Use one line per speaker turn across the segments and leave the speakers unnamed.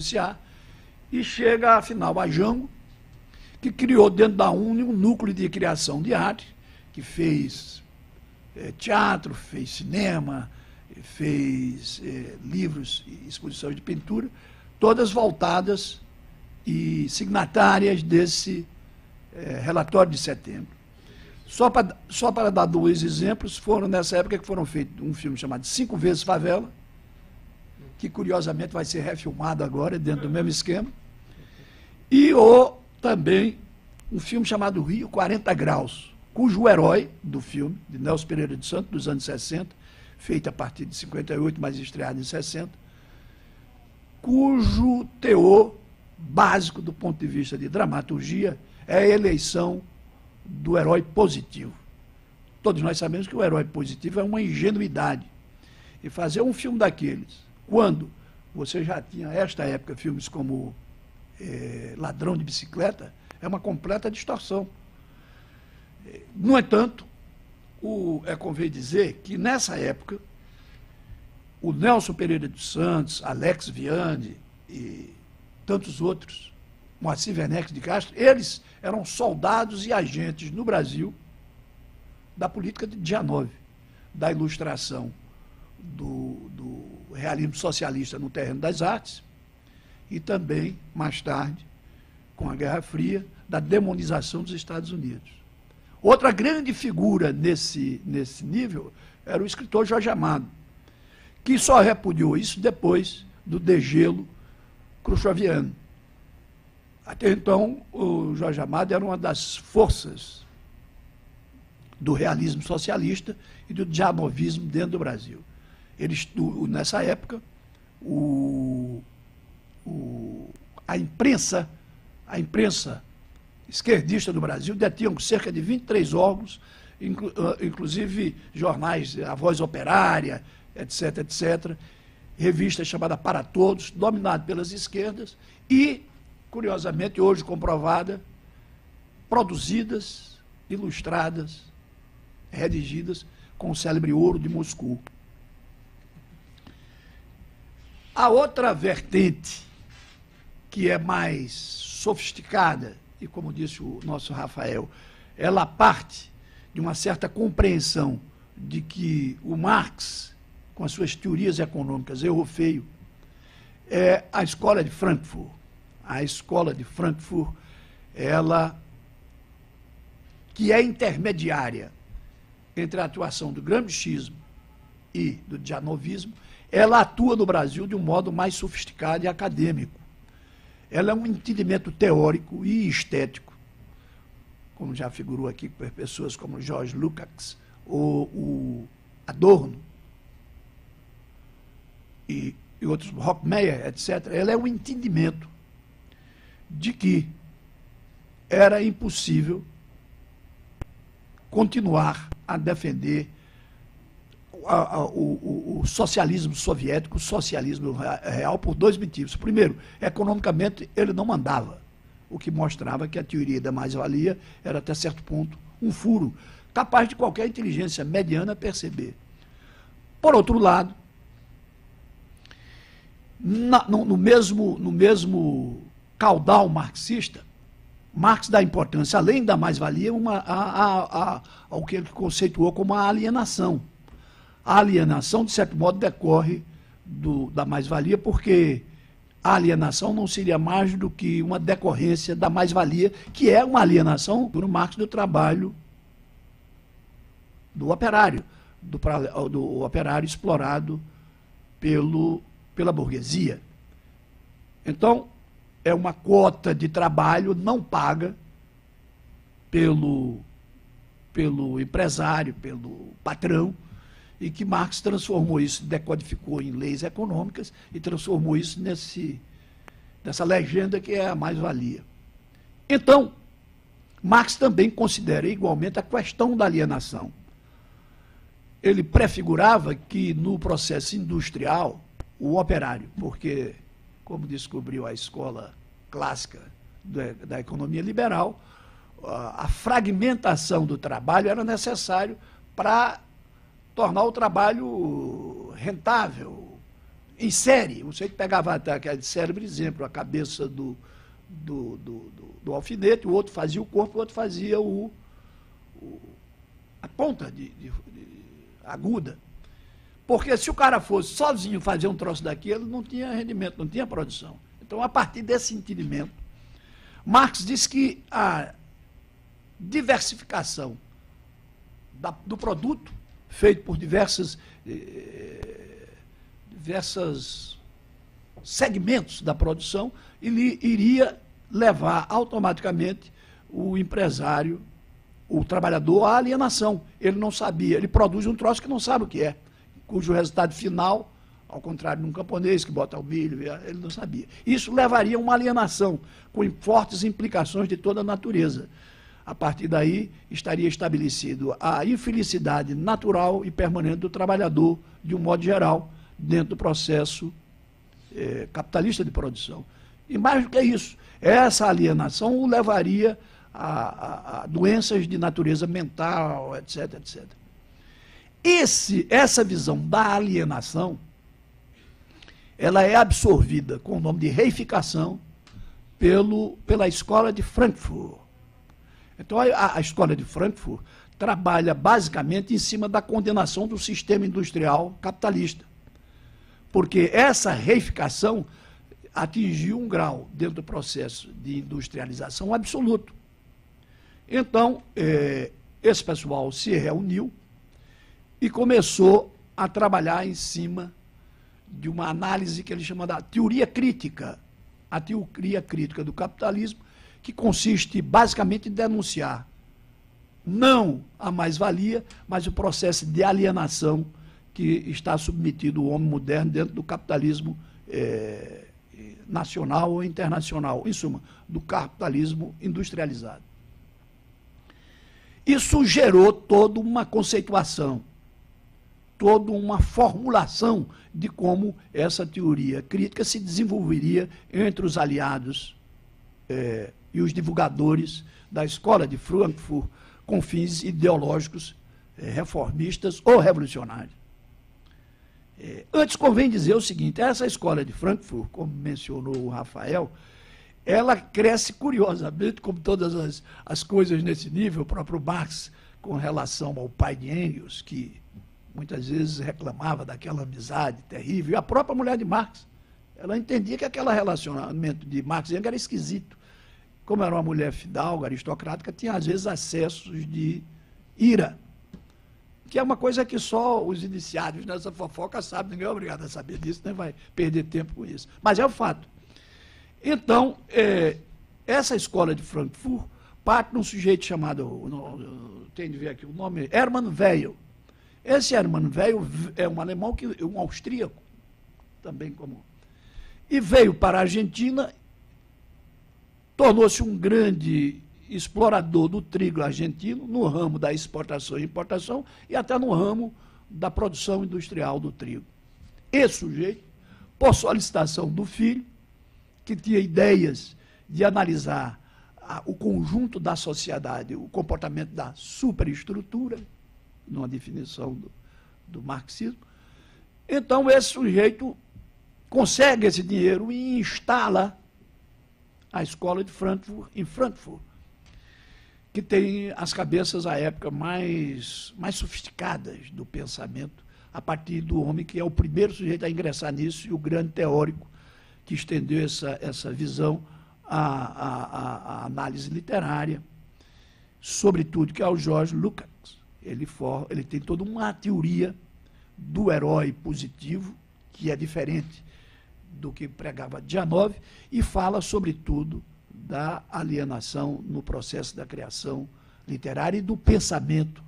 beneficiar, e chega, afinal, a Jango, que criou dentro da Uni um núcleo de criação de arte, que fez teatro, fez cinema, fez livros e exposições de pintura, todas voltadas e signatárias desse relatório de setembro. Só para dar dois exemplos, foram nessa época que foram feitos um filme chamado 5 Vezes Favela, que curiosamente vai ser refilmado agora, dentro do mesmo esquema, e também um filme chamado Rio 40 Graus, cujo herói do filme, de Nelson Pereira de Santos, dos anos 60, feito a partir de 58, mas estreado em 60, cujo teor básico do ponto de vista de dramaturgia é a eleição do herói positivo. Todos nós sabemos que o herói positivo é uma ingenuidade. E fazer um filme daqueles, quando você já tinha, esta época, filmes como Ladrão de Bicicleta, é uma completa distorção. No entanto, convém dizer que, nessa época, o Nelson Pereira dos Santos, Alex Vianne e tantos outros, Moacir Werneck de Castro, eles eram soldados e agentes no Brasil da política de dia 9, da ilustração do realismo socialista no terreno das artes e também, mais tarde, com a Guerra Fria, da demonização dos Estados Unidos. Outra grande figura nesse nível era o escritor Jorge Amado, que só repudiou isso depois do degelo khrushcheviano. Até então, o Jorge Amado era uma das forças do realismo socialista e do dianovismo dentro do Brasil. Nessa época, a imprensa esquerdista do Brasil detinha cerca de 23 órgãos, inclusive jornais, A Voz Operária, etc., etc., revista chamada Para Todos, dominada pelas esquerdas e, curiosamente, hoje comprovada, produzidas, ilustradas, redigidas com o célebre Ouro de Moscou. A outra vertente, que é mais sofisticada, e como disse o nosso Rafael, ela parte de uma certa compreensão de que o Marx, com as suas teorias econômicas, errou feio, é a Escola de Frankfurt. A Escola de Frankfurt, ela que é intermediária entre a atuação do gramscismo e do dianovismo, ela atua no Brasil de um modo mais sofisticado e acadêmico. Ela é um entendimento teórico e estético, como já figurou aqui por pessoas como George Lukács ou o Adorno e outros, Rockmeier, etc. Ela é um entendimento de que era impossível continuar a defender o socialismo soviético, o socialismo real, por dois motivos. Primeiro, economicamente, ele não mandava, o que mostrava que a teoria da mais-valia era, até certo ponto, um furo, capaz de qualquer inteligência mediana perceber. Por outro lado, no mesmo caudal marxista, Marx dá importância, além da mais-valia, ao que ele conceituou como a alienação. A alienação, de certo modo, decorre da mais-valia, porque a alienação não seria mais do que uma decorrência da mais-valia, que é uma alienação, por Marx, do trabalho do operário, do operário explorado pela burguesia. Então, é uma quota de trabalho não paga pelo empresário, pelo patrão, e que Marx transformou isso, decodificou em leis econômicas e transformou isso nessa legenda que é a mais-valia. Então, Marx também considera igualmente a questão da alienação. Ele prefigurava que no processo industrial, o operário, porque, como descobriu a escola clássica da economia liberal, a fragmentação do trabalho era necessário para tornar o trabalho rentável, em série. Você pegava aquele cérebro, exemplo, a cabeça do alfinete, o outro fazia o corpo, o outro fazia a ponta aguda. Porque se o cara fosse sozinho fazer um troço daquilo, não tinha rendimento, não tinha produção. Então, a partir desse entendimento, Marx disse que a diversificação do produto, feito por diversos segmentos da produção, ele iria levar automaticamente o empresário, o trabalhador, à alienação. Ele não sabia, ele produz um troço que não sabe o que é, cujo resultado final, ao contrário de um camponês que bota o milho, ele não sabia. Isso levaria a uma alienação, com fortes implicações de toda a natureza. A partir daí, estaria estabelecido a infelicidade natural e permanente do trabalhador, de um modo geral, dentro do processo capitalista de produção. E mais do que isso, essa alienação o levaria a doenças de natureza mental, etc, etc. Essa visão da alienação, ela é absorvida com o nome de reificação pela Escola de Frankfurt. Então, a Escola de Frankfurt trabalha basicamente em cima da condenação do sistema industrial capitalista. Porque essa reificação atingiu um grau dentro do processo de industrialização absoluto. Então, esse pessoal se reuniu e começou a trabalhar em cima de uma análise que ele chama da teoria crítica, a teoria crítica do capitalismo, que consiste basicamente em denunciar não a mais-valia, mas o processo de alienação que está submetido o homem moderno dentro do capitalismo nacional ou internacional, em suma, do capitalismo industrializado. Isso gerou toda uma conceituação, toda uma formulação de como essa teoria crítica se desenvolveria entre os aliados e os divulgadores da Escola de Frankfurt, com fins ideológicos reformistas ou revolucionários. Antes, convém dizer o seguinte: essa Escola de Frankfurt, como mencionou o Rafael, ela cresce curiosamente, como todas as coisas nesse nível. O próprio Marx, com relação ao pai de Engels, que muitas vezes reclamava daquela amizade terrível, e a própria mulher de Marx, ela entendia que aquele relacionamento de Marx e Engels era esquisito. Como era uma mulher fidalga, aristocrática, tinha às vezes acessos de ira, que é uma coisa que só os iniciados nessa fofoca sabem, ninguém é obrigado a saber disso, nem vai perder tempo com isso. Mas é o fato. Então, essa Escola de Frankfurt parte de um sujeito chamado, tem de ver aqui o nome, Hermann Weyl. Esse Hermann Weyl é um alemão, um austríaco, também como... E veio para a Argentina, tornou-se um grande explorador do trigo argentino, no ramo da exportação e importação, e até no ramo da produção industrial do trigo. Esse sujeito, por solicitação do filho, que tinha ideias de analisar o conjunto da sociedade, o comportamento da superestrutura, numa definição do marxismo, então esse sujeito consegue esse dinheiro e instala a Escola de Frankfurt em Frankfurt, que tem as cabeças, à época, mais sofisticadas do pensamento, a partir do homem que é o primeiro sujeito a ingressar nisso e o grande teórico que estendeu essa visão à análise literária, sobretudo, que é o George Lukács. Ele tem toda uma teoria do herói positivo, que é diferente do que pregava Janov, e fala, sobretudo, da alienação no processo da criação literária e do pensamento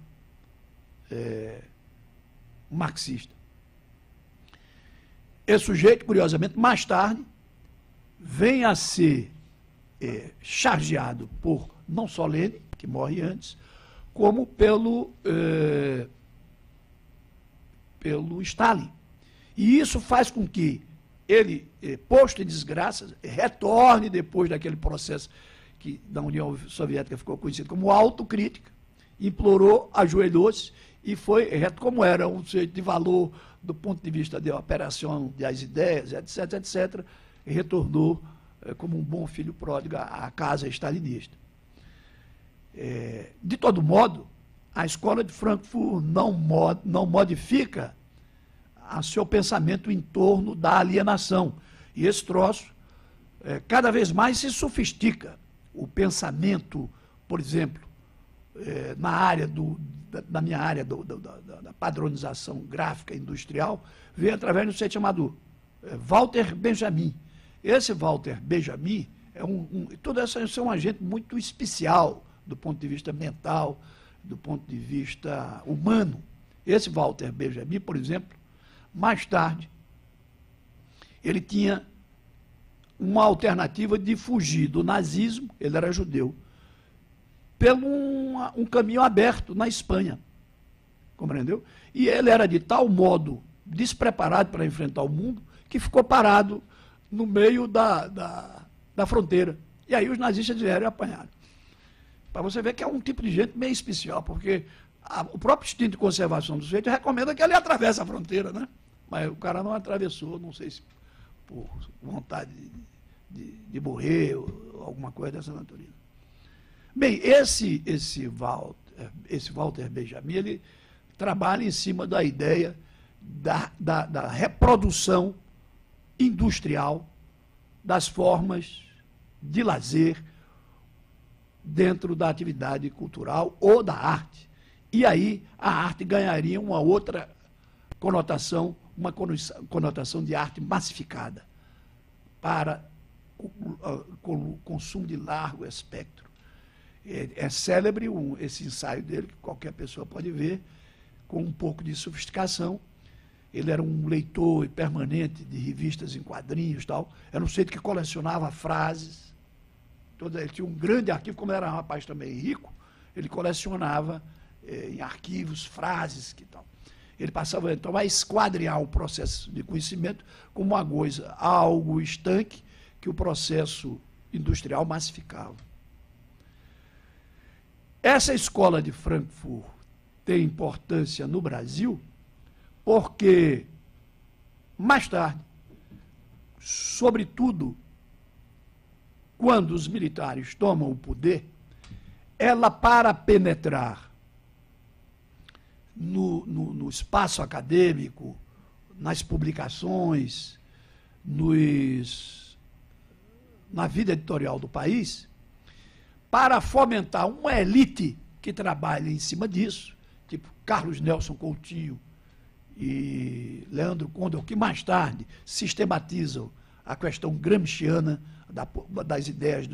marxista. Esse sujeito, curiosamente, mais tarde, vem a ser chargeado por não só Lenin, que morre antes, como pelo Stalin. E isso faz com que ele, posto em desgraça, retorne depois daquele processo que da União Soviética ficou conhecido como autocrítica, implorou, ajoelhou-se e foi, como era um sujeito de valor do ponto de vista de operação das ideias, etc., etc., retornou como um bom filho pródigo à casa stalinista. De todo modo, a escola de Frankfurt não modifica seu pensamento em torno da alienação. E esse troço cada vez mais se sofistica. O pensamento, por exemplo, na minha área da padronização gráfica industrial, veio através do sujeito chamado Walter Benjamin. Esse Walter Benjamin todo esse é um agente muito especial do ponto de vista mental, do ponto de vista humano. Esse Walter Benjamin, por exemplo, mais tarde, ele tinha uma alternativa de fugir do nazismo, ele era judeu, pelo um caminho aberto na Espanha, compreendeu? E ele era de tal modo despreparado para enfrentar o mundo, que ficou parado no meio da fronteira. E aí os nazistas vieram e apanharam. Para você ver que é um tipo de gente meio especial, porque o próprio instinto de conservação do sujeito recomenda que ele atravesse a fronteira, né? Mas o cara não atravessou, não sei se por vontade de morrer ou alguma coisa dessa natureza. Bem, esse Walter Benjamin, ele trabalha em cima da ideia da reprodução industrial das formas de lazer dentro da atividade cultural ou da arte. E aí a arte ganharia uma outra conotação, uma conotação de arte massificada para o consumo de largo espectro. É célebre esse ensaio dele, que qualquer pessoa pode ver, com um pouco de sofisticação. Ele era um leitor permanente de revistas em quadrinhos e tal. Era um sujeito que colecionava frases. Ele tinha um grande arquivo, como era um rapaz também rico, ele colecionava em arquivos frases que tal. Ele passava, então, a esquadrear o processo de conhecimento como uma coisa, algo estanque, que o processo industrial massificava. Essa escola de Frankfurt tem importância no Brasil porque, mais tarde, sobretudo quando os militares tomam o poder, ela, para penetrar no espaço acadêmico, nas publicações, na vida editorial do país, para fomentar uma elite que trabalha em cima disso, tipo Carlos Nelson Coutinho e Leandro Condor, que mais tarde sistematizam a questão gramsciana das ideias